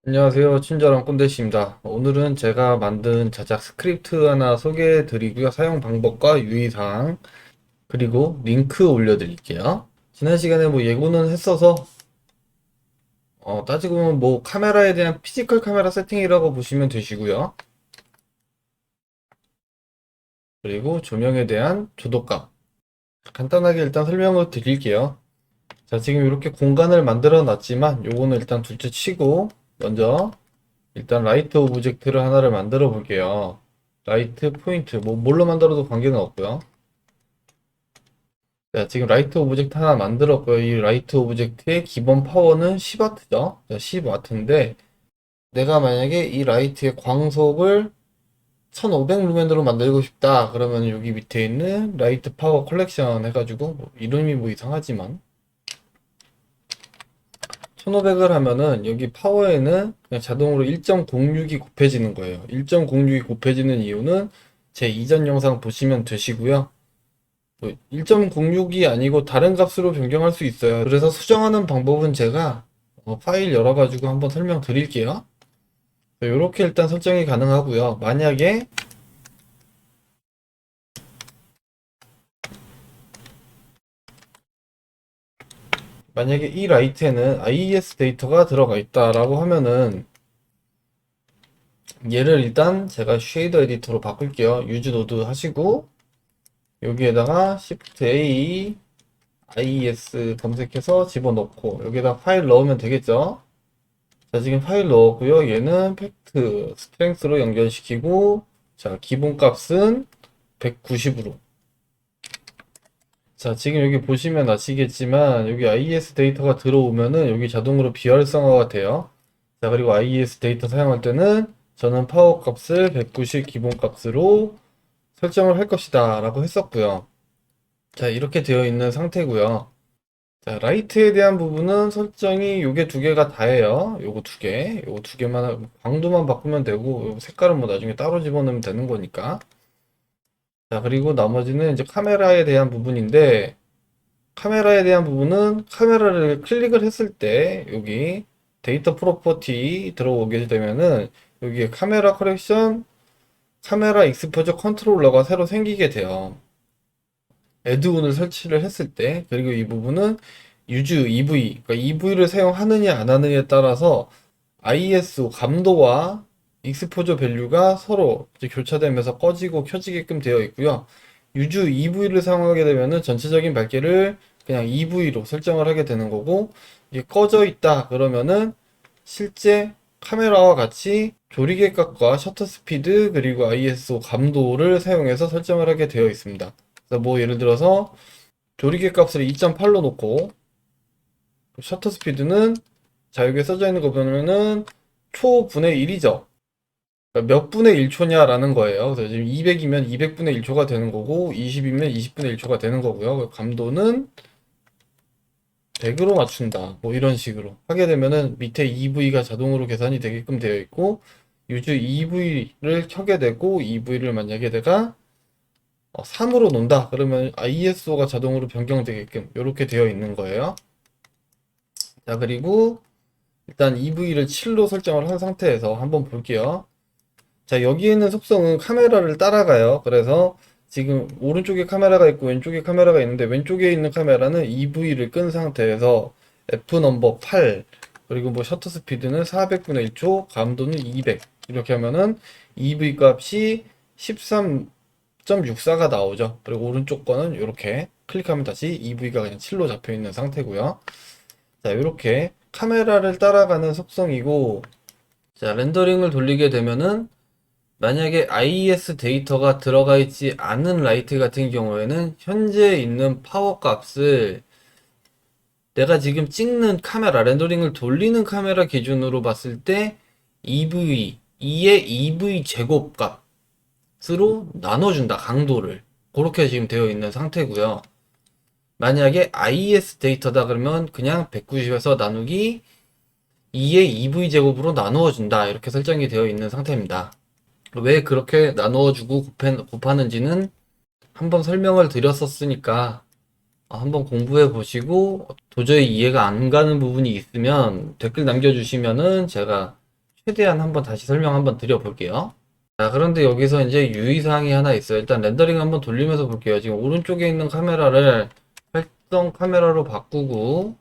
안녕하세요. 친절한 꼰대씨입니다. 오늘은 제가 만든 자작 스크립트 하나 소개해 드리고요. 사용 방법과 유의사항, 그리고 링크 올려드릴게요. 지난 시간에 예고는 했어서, 따지고 보면 카메라에 대한 피지컬 카메라 세팅이라고 보시면 되시고요. 그리고 조명에 대한 조도값. 간단하게 일단 설명을 드릴게요. 자, 지금 이렇게 공간을 만들어 놨지만, 요거는 일단 둘째 치고, 먼저 일단 라이트 오브젝트를 하나를 만들어 볼게요. 라이트 포인트 뭘로 만들어도 관계는 없고요. 자, 지금 라이트 오브젝트 하나 만들었고요. 이 라이트 오브젝트의 기본 파워는 10W죠. 10W인데 내가 만약에 이 라이트의 광속을 1500 루멘으로 만들고 싶다 그러면 여기 밑에 있는 라이트 파워 컬렉션 해가지고 이름이 이상하지만 1500을 하면은 여기 파워에는 그냥 자동으로 1.06이 곱해지는 거예요. 1.06이 곱해지는 이유는 제 이전 영상 보시면 되시고요. 1.06이 아니고 다른 값으로 변경할 수 있어요. 그래서 수정하는 방법은 제가 파일 열어가지고 한번 설명드릴게요. 이렇게 일단 설정이 가능하고요. 만약에 이 라이트에는 IES 데이터가 들어가 있다라고 하면은 얘를 일단 제가 쉐이더 에디터로 바꿀게요. 유즈 노드 하시고 여기에다가 Shift A IES 검색해서 집어넣고 여기에다 파일 넣으면 되겠죠. 자, 지금 파일 넣었고요. 얘는 팩트 스트렝스로 연결시키고 자, 기본값은 190으로. 자, 지금 여기 보시면 아시겠지만 여기 IES 데이터가 들어오면은 여기 자동으로 비활성화가 돼요. 자, 그리고 IES 데이터 사용할 때는 저는 파워 값을 190 기본값으로 설정을 할 것이다 라고 했었고요. 자, 이렇게 되어 있는 상태고요. 자, 라이트에 대한 부분은 설정이 요게 두 개가 다예요. 요거 두 개만, 광도만 바꾸면 되고, 요 색깔은 나중에 따로 집어넣으면 되는 거니까. 자, 그리고 나머지는 이제 카메라에 대한 부분인데, 카메라에 대한 부분은 카메라를 클릭을 했을 때, 여기 데이터 프로퍼티 들어오게 되면은, 여기에 카메라 커렉션, 카메라 익스포저 컨트롤러가 새로 생기게 돼요. 애드온을 설치를 했을 때, 그리고 이 부분은 유즈 EV, 그러니까 EV를 사용하느냐 안 하느냐에 따라서 ISO 감도와 익스포저 밸류가 서로 이제 교차되면서 꺼지고 켜지게끔 되어 있고요. 유즈 EV를 사용하게 되면은 전체적인 밝기를 그냥 EV로 설정을 하게 되는 거고, 이게 꺼져 있다 그러면은 실제 카메라와 같이 조리개값과 셔터 스피드 그리고 ISO 감도를 사용해서 설정을 하게 되어 있습니다. 그래서 예를 들어서 조리개 값을 2.8로 놓고 셔터 스피드는 자 여기에 써져 있는 거 보면은 초분의 1이죠. 그러니까 몇 분의 1초냐라는 거예요. 그래서 지금 200이면 200분의 1초가 되는 거고 20이면 20분의 1초가 되는 거고요. 감도는 100으로 맞춘다. 이런 식으로 하게 되면은 밑에 EV가 자동으로 계산이 되게끔 되어 있고 유즈 EV를 켜게 되고 EV를 만약에 내가 3으로 놓는다 그러면 ISO가 자동으로 변경되게끔 이렇게 되어 있는 거예요. 자, 그리고 일단 EV를 7로 설정을 한 상태에서 한번 볼게요. 자, 여기 있는 속성은 카메라를 따라가요. 그래서 지금 오른쪽에 카메라가 있고 왼쪽에 카메라가 있는데 왼쪽에 있는 카메라는 EV를 끈 상태에서 F 넘버 8 그리고 셔터 스피드는 400분의 1초 감도는 200 이렇게 하면은 EV 값이 13.64가 나오죠. 그리고 오른쪽 거는 이렇게 클릭하면 다시 EV가 그냥 7로 잡혀 있는 상태고요. 자, 이렇게 카메라를 따라가는 속성이고, 자, 렌더링을 돌리게 되면은, 만약에 IES 데이터가 들어가 있지 않은 라이트 같은 경우에는, 현재 있는 파워 값을 내가 지금 찍는 카메라, 렌더링을 돌리는 카메라 기준으로 봤을 때, EV, 2의 EV 제곱 값으로 나눠준다, 강도를. 그렇게 지금 되어 있는 상태고요. 만약에 IES 데이터다 그러면 그냥 190에서 나누기 2의 EV제곱으로 나누어 준다 이렇게 설정이 되어 있는 상태입니다. 왜 그렇게 나누어 주고 곱하는지는 한번 설명을 드렸었으니까 한번 공부해 보시고 도저히 이해가 안 가는 부분이 있으면 댓글 남겨주시면은 제가 최대한 한번 다시 설명 한번 드려볼게요. 자, 그런데 여기서 이제 유의사항이 하나 있어요. 일단 렌더링 한번 돌리면서 볼게요. 지금 오른쪽에 있는 카메라를 활성 카메라로 바꾸고,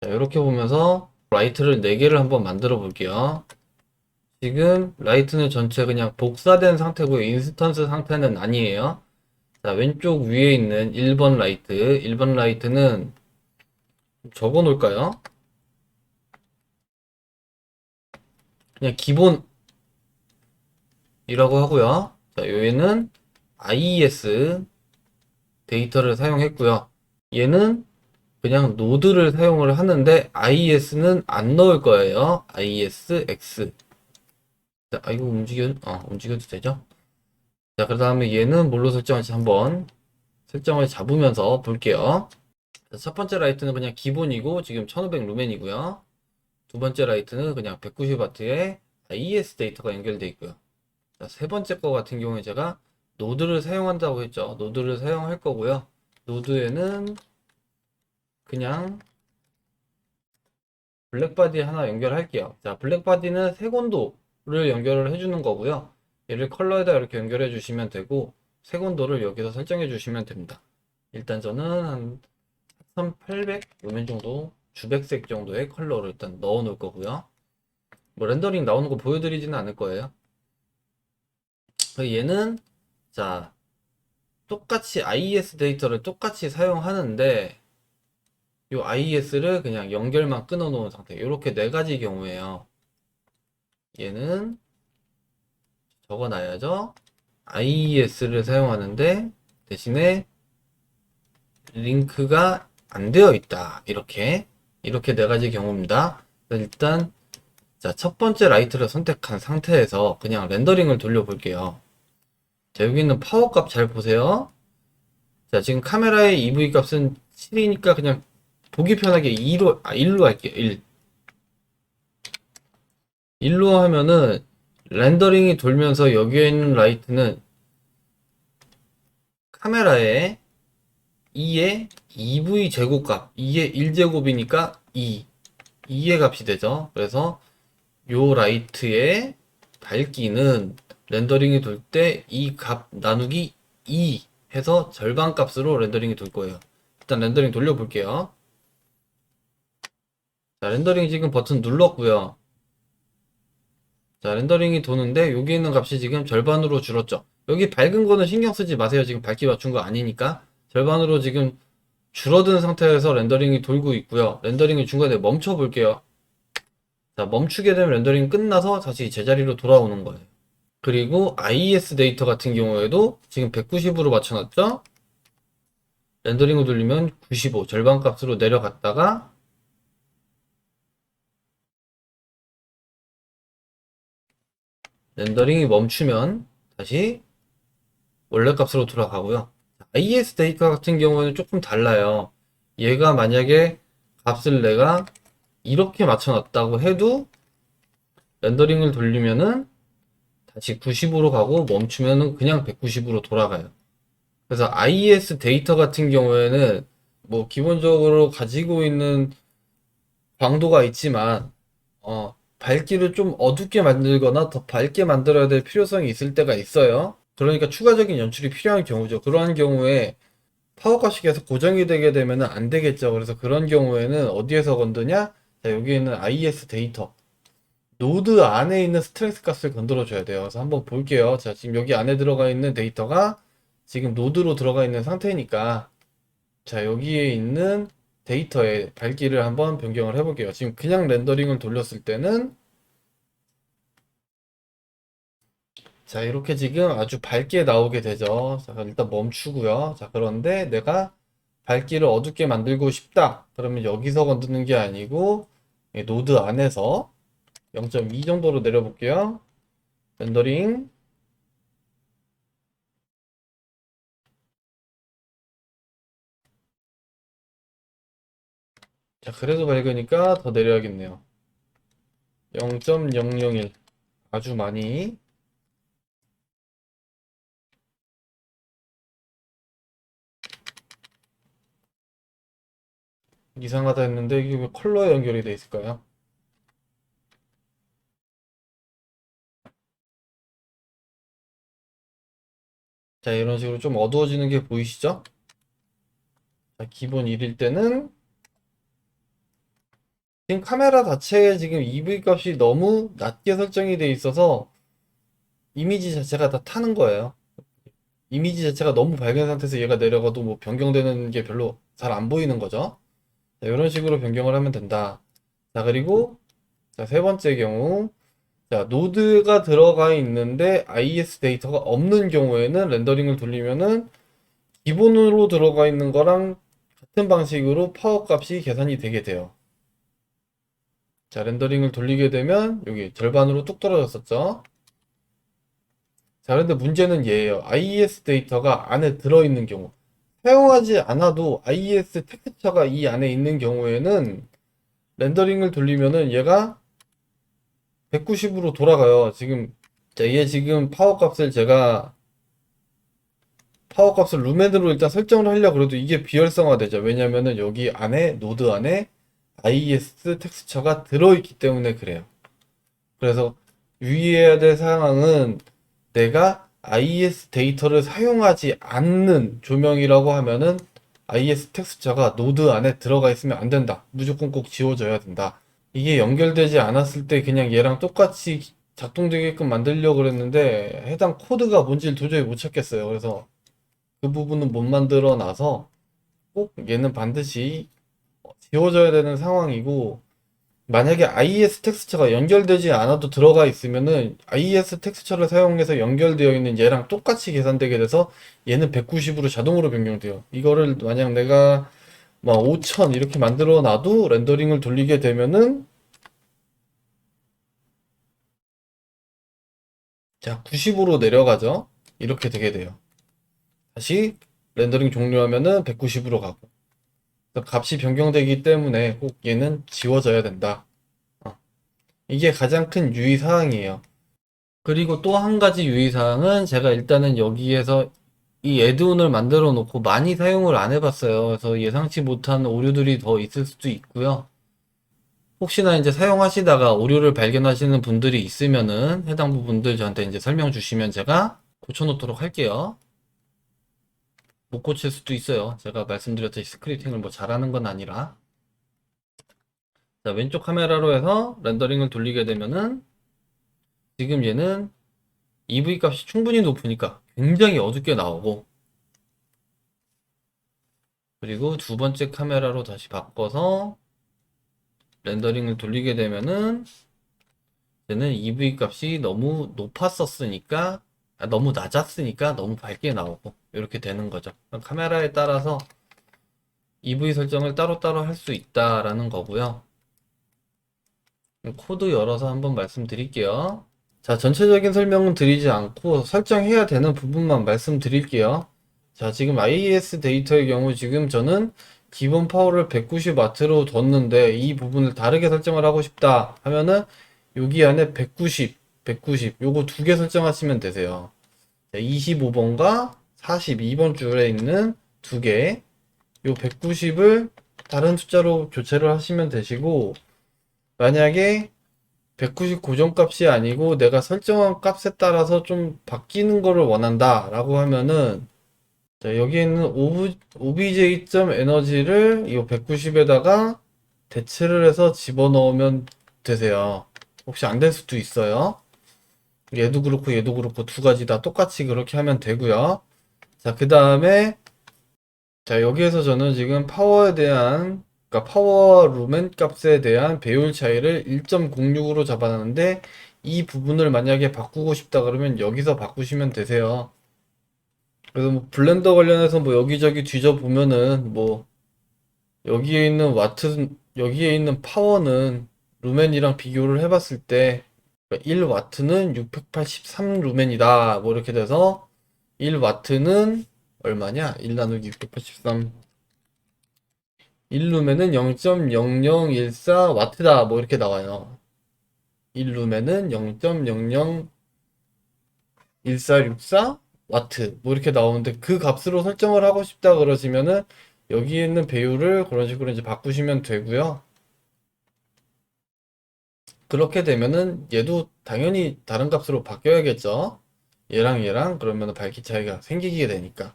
자, 이렇게 보면서 라이트를 4개를 한번 만들어 볼게요. 지금 라이트는 전체 그냥 복사된 상태고요. 인스턴스 상태는 아니에요. 자, 왼쪽 위에 있는 1번 라이트. 1번 라이트는 적어 놓을까요? 그냥 기본이라고 하고요. 자, 여기는 IES 데이터를 사용했고요. 얘는 그냥 노드를 사용을 하는데 IES는 안 넣을 거예요. IESX. 자, 이거 움직여도 되죠? 자, 그 다음에 얘는 뭘로 설정할지 한번 설정을 잡으면서 볼게요. 자, 첫 번째 라이트는 그냥 기본이고 지금 1500 루멘이고요. 두 번째 라이트는 그냥 190W에 IES 데이터가 연결되어 있고요. 자, 세 번째 거 같은 경우에 제가 노드를 사용한다고 했죠. 노드를 사용할 거고요. 노드에는 그냥 블랙바디 하나 연결할게요. 자, 블랙바디는 색온도를 연결을 해주는 거고요. 얘를 컬러에다 이렇게 연결해 주시면 되고, 색온도를 여기서 설정해 주시면 됩니다. 일단 저는 한 3800 루멘 정도, 주백색 정도의 컬러를 일단 넣어 놓을 거고요. 뭐 렌더링 나오는 거 보여드리지는 않을 거예요. 얘는, 자, 똑같이 IES 데이터를 똑같이 사용하는데, 이 IES를 그냥 연결만 끊어 놓은 상태. 이렇게 네 가지 경우에요. 얘는 적어놔야죠. IES를 사용하는데 대신에 링크가 안 되어 있다. 이렇게 네 가지 경우입니다. 일단 자, 첫 번째 라이트를 선택한 상태에서 그냥 렌더링을 돌려볼게요. 자, 여기 있는 파워 값 잘 보세요. 자, 지금 카메라의 EV 값은 7이니까 그냥 보기 편하게 1로 할게요. 1. 1로 하면은 렌더링이 돌면서 여기에 있는 라이트는 카메라에 2의 EV 제곱값, 2의 1제곱이니까 2의 값이 되죠. 그래서 요 라이트의 밝기는 렌더링이 돌 때 이 값 나누기 2 해서 절반 값으로 렌더링이 돌 거예요. 일단 렌더링 돌려볼게요. 자, 렌더링 지금 버튼 눌렀고요. 자, 렌더링이 도는데 여기 있는 값이 지금 절반으로 줄었죠. 여기 밝은 거는 신경 쓰지 마세요. 지금 밝기 맞춘 거 아니니까. 절반으로 지금 줄어든 상태에서 렌더링이 돌고 있고요. 렌더링을 중간에 멈춰 볼게요. 자, 멈추게 되면 렌더링이 끝나서 다시 제자리로 돌아오는 거예요. 그리고 IES 데이터 같은 경우에도 지금 190으로 맞춰놨죠? 렌더링을 돌리면 95, 절반 값으로 내려갔다가 렌더링이 멈추면 다시 원래 값으로 돌아가고요. IES 데이터 같은 경우에는 조금 달라요. 얘가 만약에 값을 내가 이렇게 맞춰놨다고 해도 렌더링을 돌리면은 다시 90으로 가고 멈추면은 그냥 190으로 돌아가요. 그래서 IES 데이터 같은 경우에는 뭐 기본적으로 가지고 있는 광도가 있지만 밝기를 좀 어둡게 만들거나 더 밝게 만들어야 될 필요성이 있을 때가 있어요. 그러니까 추가적인 연출이 필요한 경우죠. 그러한 경우에 파워값이 계속 고정이 되게 되면 안 되겠죠. 그래서 그런 경우에는 어디에서 건드냐? 자, 여기 있는 IES 데이터. 노드 안에 있는 스트렝스 값을 건드려 줘야 돼요. 그래서 한번 볼게요. 자, 지금 여기 안에 들어가 있는 데이터가 지금 노드로 들어가 있는 상태니까 자, 여기에 있는 데이터의 밝기를 한번 변경을 해볼게요. 지금 그냥 렌더링을 돌렸을 때는 자, 이렇게 지금 아주 밝게 나오게 되죠. 자, 일단 멈추고요. 자, 그런데 내가 밝기를 어둡게 만들고 싶다. 그러면 여기서 건드는 게 아니고 이 노드 안에서 0.2 정도로 내려볼게요. 렌더링. 자, 그래도 밝으니까 더 내려야겠네요. 0.001. 아주 많이. 이상하다 했는데 이게 왜 컬러에 연결이 돼 있을까요? 자, 이런 식으로 좀 어두워지는 게 보이시죠? 자, 기본 1일 때는 지금 카메라 자체에 지금 EV 값이 너무 낮게 설정이 돼 있어서 이미지 자체가 다 타는 거예요. 이미지 자체가 너무 밝은 상태에서 얘가 내려가도 뭐 변경되는 게 별로 잘 안 보이는 거죠. 자, 이런 식으로 변경을 하면 된다. 자, 그리고 자, 세 번째 경우 자, 노드가 들어가 있는데 IES 데이터가 없는 경우에는 렌더링을 돌리면은 기본으로 들어가 있는 거랑 같은 방식으로 파워 값이 계산이 되게 돼요. 자, 렌더링을 돌리게 되면 여기 절반으로 뚝 떨어졌었죠. 자, 그런데 문제는 얘예요. IES 데이터가 안에 들어있는 경우. 사용하지 않아도 IES 텍스처가 이 안에 있는 경우에는 렌더링을 돌리면은 얘가 190으로 돌아가요. 지금, 자, 얘 지금 파워 값을 루멘으로 일단 설정을 하려고 그래도 이게 비활성화 되죠. 왜냐면은 여기 안에, 노드 안에 IES 텍스처가 들어있기 때문에 그래요. 그래서 유의해야 될 사항은 내가 IES 데이터를 사용하지 않는 조명이라고 하면은 IES 텍스처가 노드 안에 들어가 있으면 안 된다. 무조건 꼭 지워져야 된다. 이게 연결되지 않았을 때 그냥 얘랑 똑같이 작동되게끔 만들려고 그랬는데 해당 코드가 뭔지를 도저히 못 찾겠어요. 그래서 그 부분은 못 만들어 놔서 꼭 얘는 반드시 지워져야 되는 상황이고 만약에 IES 텍스처가 연결되지 않아도 들어가 있으면은 IES 텍스처를 사용해서 연결되어 있는 얘랑 똑같이 계산되게 돼서 얘는 190으로 자동으로 변경돼요. 이거를 만약 내가 막 5000 이렇게 만들어 놔도 렌더링을 돌리게 되면은 자 90으로 내려가죠. 이렇게 되게 돼요. 다시 렌더링 종료하면은 190으로 가고 값이 변경되기 때문에 꼭 얘는 지워져야 된다. 어, 이게 가장 큰 유의사항이에요. 그리고 또 한 가지 유의사항은 제가 일단은 여기에서 이 애드온을 만들어 놓고 많이 사용을 안 해봤어요. 그래서 예상치 못한 오류들이 더 있을 수도 있고요. 혹시나 이제 사용하시다가 오류를 발견하시는 분들이 있으면은 해당 부분들 저한테 이제 설명 주시면 제가 고쳐놓도록 할게요. 못 고칠 수도 있어요. 제가 말씀드렸듯이 스크립팅을 뭐 잘하는 건 아니라. 자, 왼쪽 카메라로 해서 렌더링을 돌리게 되면은 지금 얘는 EV 값이 충분히 높으니까 굉장히 어둡게 나오고 그리고 두 번째 카메라로 다시 바꿔서 렌더링을 돌리게 되면은 얘는 EV 값이 너무 높았었으니까 너무 낮았으니까 너무 밝게 나오고 이렇게 되는 거죠. 카메라에 따라서 EV 설정을 따로따로 할 수 있다라는 거고요. 코드 열어서 한번 말씀드릴게요. 자, 전체적인 설명은 드리지 않고 설정해야 되는 부분만 말씀드릴게요. 자, 지금 IES 데이터의 경우 지금 저는 기본 파워를 190W로 뒀는데 이 부분을 다르게 설정을 하고 싶다 하면은 여기 안에 190 요거 두 개 설정하시면 되세요. 25번과 42번 줄에 있는 두 개, 요 190을 다른 숫자로 교체를 하시면 되시고 만약에 190 고정값이 아니고 내가 설정한 값에 따라서 좀 바뀌는 거를 원한다 라고 하면은 자, 여기 있는 obj.에너지를 이 190에다가 대체를 해서 집어넣으면 되세요. 혹시 안 될 수도 있어요. 얘도 그렇고 얘도 그렇고 두 가지 다 똑같이 그렇게 하면 되고요. 자, 그 다음에 자, 여기에서 저는 지금 파워에 대한 그러니까 파워 루멘 값에 대한 배율 차이를 1.06으로 잡아놨는데 이 부분을 만약에 바꾸고 싶다 그러면 여기서 바꾸시면 되세요. 그래서 뭐 블렌더 관련해서 뭐 여기저기 뒤져보면은 뭐 여기에 있는 파워는 루멘이랑 비교를 해봤을 때 1와트는 683 루멘이다. 뭐 이렇게 돼서 1와트는 얼마냐? 1 나누기 683 1루멘은 0.0014 와트다. 뭐 이렇게 나와요. 1루멘은 0.001464 와트. 뭐 이렇게 나오는데 그 값으로 설정을 하고 싶다 그러시면은 여기에 있는 배율을 그런 식으로 이제 바꾸시면 되고요. 그렇게 되면은 얘도 당연히 다른 값으로 바뀌어야겠죠. 얘랑 그러면 밝기 차이가 생기게 되니까.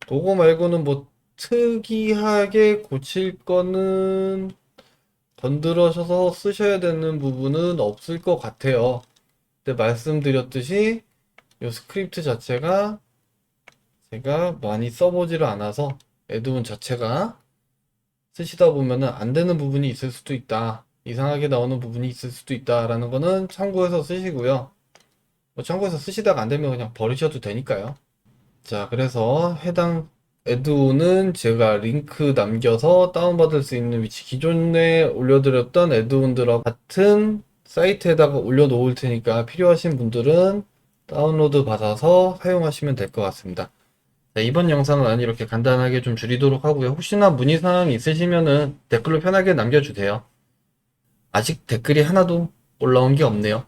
그거 말고는 뭐 특이하게 고칠 거는 건드려셔서 쓰셔야 되는 부분은 없을 것 같아요. 근데 말씀드렸듯이 이 스크립트 자체가 제가 많이 써보지를 않아서 에드온 자체가 쓰시다 보면은 안 되는 부분이 있을 수도 있다. 이상하게 나오는 부분이 있을 수도 있다라는 거는 참고해서 쓰시고요. 뭐 참고해서 쓰시다가 안 되면 그냥 버리셔도 되니까요. 자, 그래서 해당 에드온은 제가 링크 남겨서 다운받을 수 있는 위치, 기존에 올려드렸던 에드온들하고 같은 사이트에다가 올려놓을 테니까 필요하신 분들은 다운로드 받아서 사용하시면 될 것 같습니다. 자, 이번 영상은 이렇게 간단하게 좀 줄이도록 하고요. 혹시나 문의사항 있으시면은 댓글로 편하게 남겨주세요. 아직 댓글이 하나도 올라온 게 없네요.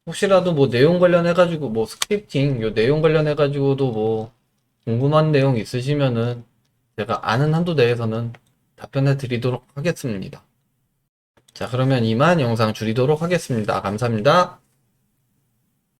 혹시라도 뭐 내용 관련해가지고 뭐 스크립팅 요 내용 관련해가지고도 뭐 궁금한 내용 있으시면은 제가 아는 한도 내에서는 답변해 드리도록 하겠습니다. 자, 그러면 이만 영상 줄이도록 하겠습니다. 감사합니다.